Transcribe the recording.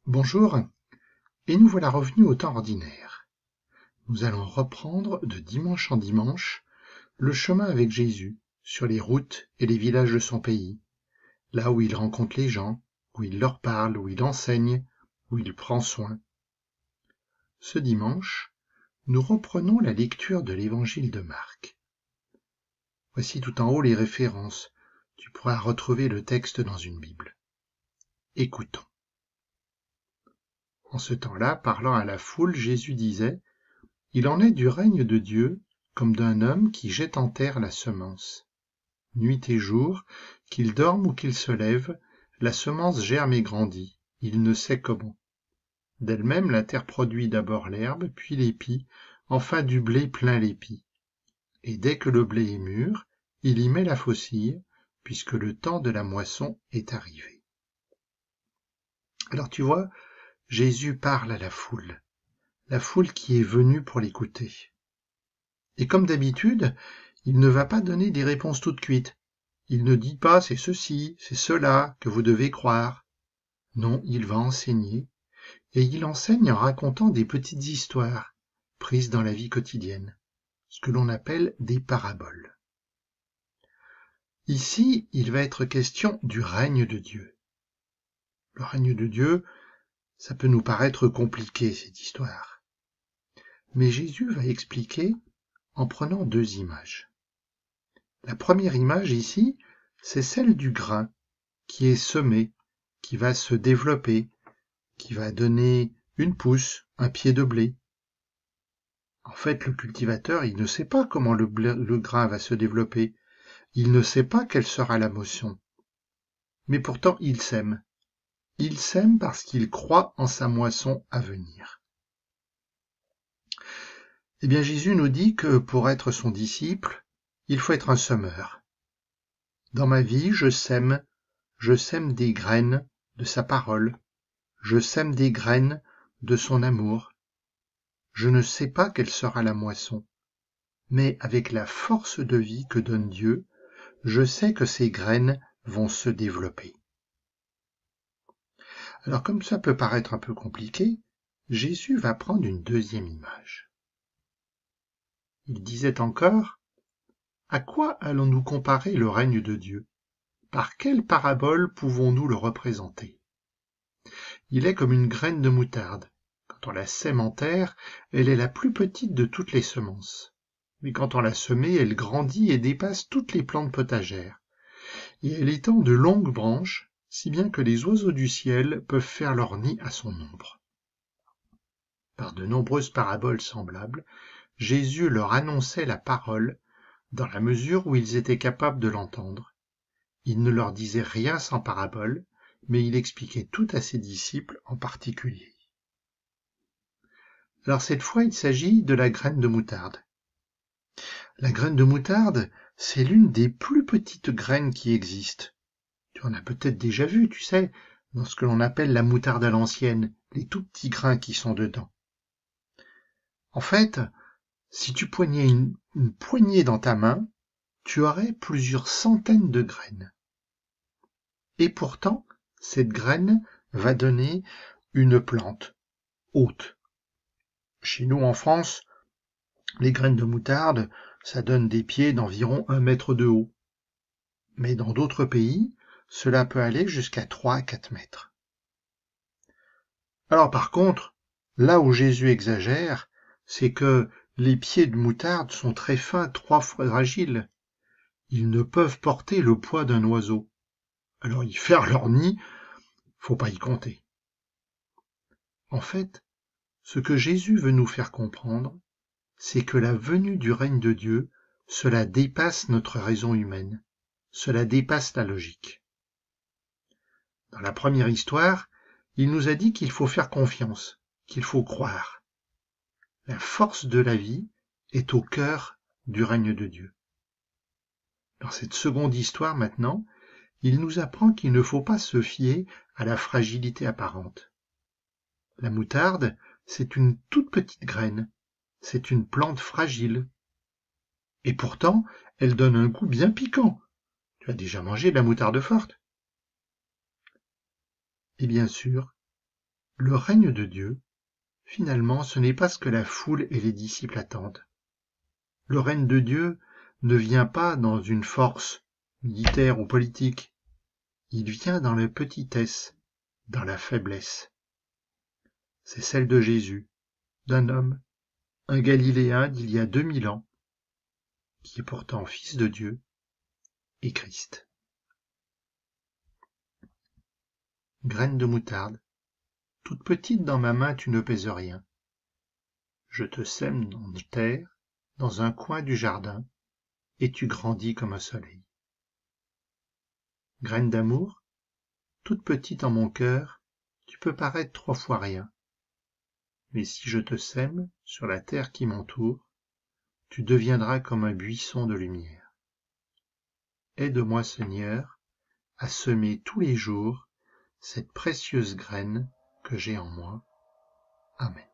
Bonjour, et nous voilà revenus au temps ordinaire. Nous allons reprendre de dimanche en dimanche le chemin avec Jésus sur les routes et les villages de son pays, là où il rencontre les gens, où il leur parle, où il enseigne, où il prend soin. Ce dimanche, nous reprenons la lecture de l'évangile de Marc. Voici tout en haut les références. Tu pourras retrouver le texte dans une Bible. Écoutons. En ce temps-là, parlant à la foule, Jésus disait : « Il en est du règne de Dieu comme d'un homme qui jette en terre la semence. Nuit et jour, qu'il dorme ou qu'il se lève, la semence germe et grandit, il ne sait comment. D'elle-même la terre produit d'abord l'herbe, puis l'épi, enfin du blé plein l'épi. Et dès que le blé est mûr, il y met la faucille, puisque le temps de la moisson est arrivé. » Alors tu vois, Jésus parle à la foule qui est venue pour l'écouter. Et comme d'habitude, il ne va pas donner des réponses toutes cuites. Il ne dit pas c'est ceci, c'est cela que vous devez croire. Non, il va enseigner, et il enseigne en racontant des petites histoires prises dans la vie quotidienne, ce que l'on appelle des paraboles. Ici, il va être question du règne de Dieu. Le règne de Dieu, ça peut nous paraître compliqué, cette histoire. Mais Jésus va expliquer en prenant deux images. La première image ici, c'est celle du grain qui est semé, qui va se développer, qui va donner une pousse, un pied de blé. En fait, le cultivateur, il ne sait pas comment le grain va se développer. Il ne sait pas quelle sera la moisson. Mais pourtant, il sème. Il sème parce qu'il croit en sa moisson à venir. Eh bien, Jésus nous dit que pour être son disciple, il faut être un semeur. Dans ma vie, je sème des graines de sa parole, je sème des graines de son amour. Je ne sais pas quelle sera la moisson, mais avec la force de vie que donne Dieu, je sais que ces graines vont se développer. Alors comme ça peut paraître un peu compliqué, Jésus va prendre une deuxième image. Il disait encore : « À quoi allons-nous comparer le règne de Dieu ? Par quelle parabole pouvons-nous le représenter ? Il est comme une graine de moutarde. Quand on la sème en terre, elle est la plus petite de toutes les semences. Mais quand on l'a semée, elle grandit et dépasse toutes les plantes potagères. Et elle étend de longues branches, si bien que les oiseaux du ciel peuvent faire leur nid à son ombre. » Par de nombreuses paraboles semblables, Jésus leur annonçait la parole dans la mesure où ils étaient capables de l'entendre. Il ne leur disait rien sans parabole, mais il expliquait tout à ses disciples en particulier. Alors cette fois, il s'agit de la graine de moutarde. La graine de moutarde, c'est l'une des plus petites graines qui existent. Tu en as peut-être déjà vu, tu sais, dans ce que l'on appelle la moutarde à l'ancienne, les tout petits grains qui sont dedans. En fait, si tu poignais une poignée dans ta main, tu aurais plusieurs centaines de graines. Et pourtant, cette graine va donner une plante haute. Chez nous en France, les graines de moutarde, ça donne des pieds d'environ 1 mètre de haut. Mais dans d'autres pays, cela peut aller jusqu'à 3 à 4 mètres. Alors par contre, là où Jésus exagère, c'est que les pieds de moutarde sont très fins, trop fragiles. Ils ne peuvent porter le poids d'un oiseau. Alors y faire leur nid, faut pas y compter. En fait, ce que Jésus veut nous faire comprendre, c'est que la venue du règne de Dieu, cela dépasse notre raison humaine, cela dépasse la logique. Dans la première histoire, il nous a dit qu'il faut faire confiance, qu'il faut croire. La force de la vie est au cœur du règne de Dieu. Dans cette seconde histoire maintenant, il nous apprend qu'il ne faut pas se fier à la fragilité apparente. La moutarde, c'est une toute petite graine, c'est une plante fragile. Et pourtant, elle donne un goût bien piquant. Tu as déjà mangé de la moutarde forte ? Et bien sûr, Le règne de Dieu, finalement, ce n'est pas ce que la foule et les disciples attendent. Le règne de Dieu ne vient pas dans une force militaire ou politique. Il vient dans la petitesse, dans la faiblesse. C'est celle de Jésus, d'un homme, un Galiléen d'il y a 2000 ans, qui est pourtant fils de Dieu et Christ. Graine de moutarde, toute petite dans ma main, tu ne pèses rien. Je te sème en terre, dans un coin du jardin, et tu grandis comme un soleil. Graine d'amour, toute petite en mon cœur, tu peux paraître 3 fois rien. Mais si je te sème sur la terre qui m'entoure, tu deviendras comme un buisson de lumière. Aide-moi, Seigneur, à semer tous les jours cette précieuse graine que j'ai en moi. Amen.